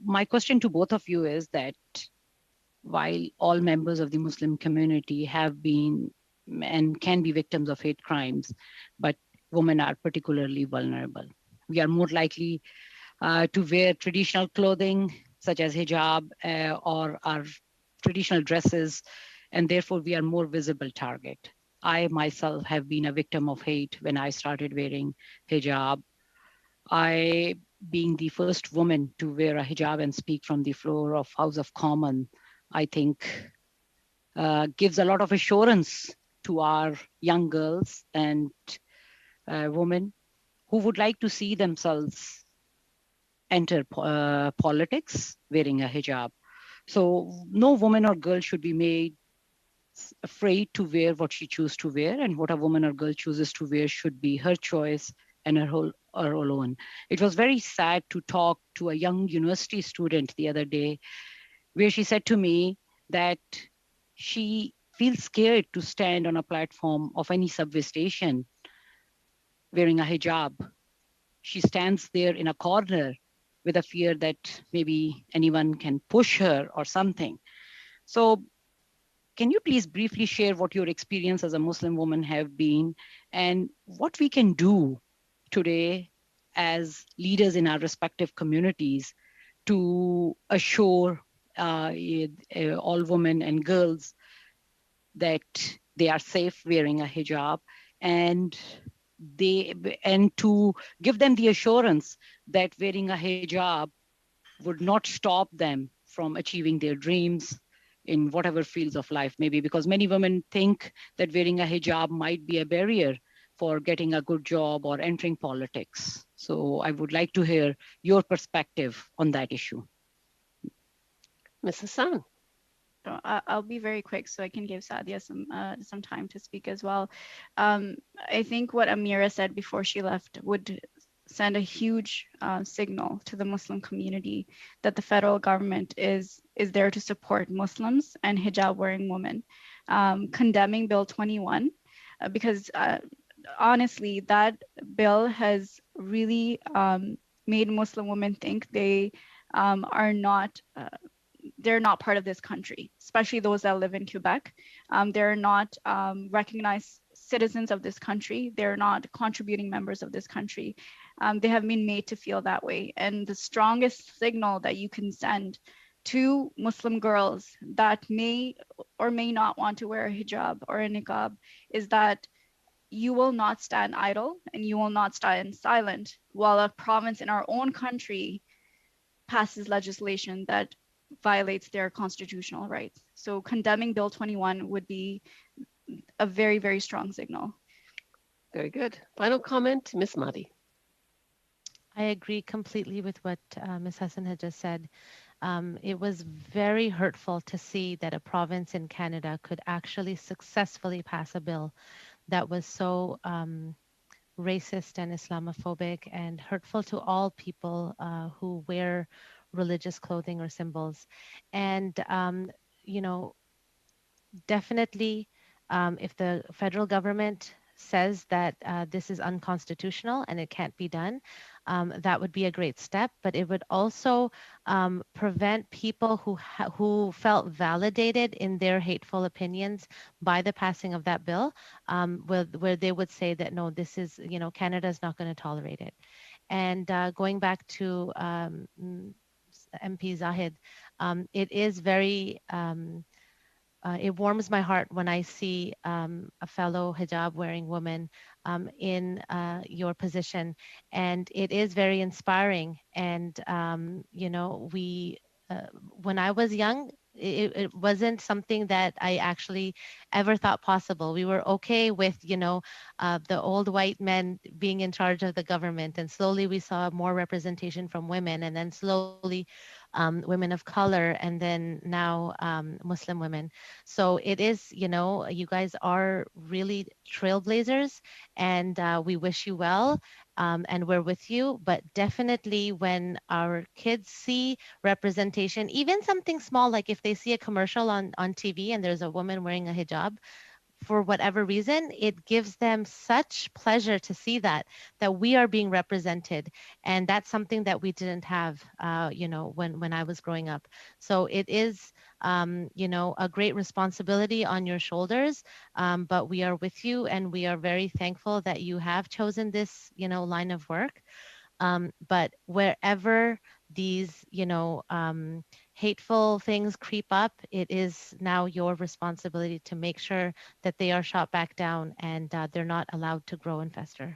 my question to both of you is that while all members of the Muslim community have been and can be victims of hate crimes, but women are particularly vulnerable. We are more likely to wear traditional clothing such as hijab or our traditional dresses, and therefore we are more visible target. I myself have been a victim of hate when I started wearing hijab. I, being the first woman to wear a hijab and speak from the floor of House of Commons, I think gives a lot of assurance to our young girls and women who would like to see themselves enter politics wearing a hijab. So no woman or girl should be made afraid to wear what she chooses to wear, and what a woman or girl chooses to wear should be her choice and her own. It was very sad to talk to a young university student the other day, where she said to me that she feels scared to stand on a platform of any subway station wearing a hijab. She stands there in a corner with a fear that maybe anyone can push her or something. So can you please briefly share what your experience as a Muslim woman have been and what we can do today as leaders in our respective communities to assure all women and girls that they are safe wearing a hijab, and they and to give them the assurance that wearing a hijab would not stop them from achieving their dreams in whatever fields of life, maybe because many women think that wearing a hijab might be a barrier for getting a good job or entering politics. So I would like to hear your perspective on that issue. Ms. Hasan. I'll be very quick so I can give Sadia some time to speak as well. I think what Amira said before she left would send a huge signal to the Muslim community that the federal government is there to support Muslims and hijab-wearing women. Condemning Bill 21, because honestly, that bill has really made Muslim women think they are not they're not part of this country, especially those that live in Quebec. They're not recognized citizens of this country. They're not contributing members of this country. They have been made to feel that way. And the strongest signal that you can send to Muslim girls that may or may not want to wear a hijab or a niqab is that you will not stand idle and you will not stand silent while a province in our own country passes legislation that violates their constitutional rights. So condemning Bill 21 would be a very, very strong signal. Very good. Final comment, Ms. Mahdi. I agree completely with what Ms. Hassan had just said. It was very hurtful to see that a province in Canada could actually successfully pass a bill that was so racist and Islamophobic and hurtful to all people who wear religious clothing or symbols. And, you know, definitely, if the federal government says that this is unconstitutional and it can't be done, that would be a great step. But it would also prevent people who felt validated in their hateful opinions by the passing of that bill, where they would say that no, this is, you know, Canada is not going to tolerate it. And going back to MP Zahid, it is very it warms my heart when I see a fellow hijab wearing woman in your position. And it is very inspiring. And, you know, when I was young, it wasn't something that I actually ever thought possible. We were okay with, you know, the old white men being in charge of the government. And slowly we saw more representation from women. And then slowly women of color. And then now Muslim women. So it is, you know, you guys are really trailblazers, and we wish you well, and we're with you. But definitely, when our kids see representation, even something small, like if they see a commercial on TV and there's a woman wearing a hijab, for whatever reason, it gives them such pleasure to see that we are being represented, and that's something that we didn't have, when I was growing up. So it is, a great responsibility on your shoulders, but we are with you, and we are very thankful that you have chosen this, line of work. But wherever these, hateful things creep up, it is now your responsibility to make sure that they are shot back down and they're not allowed to grow and fester.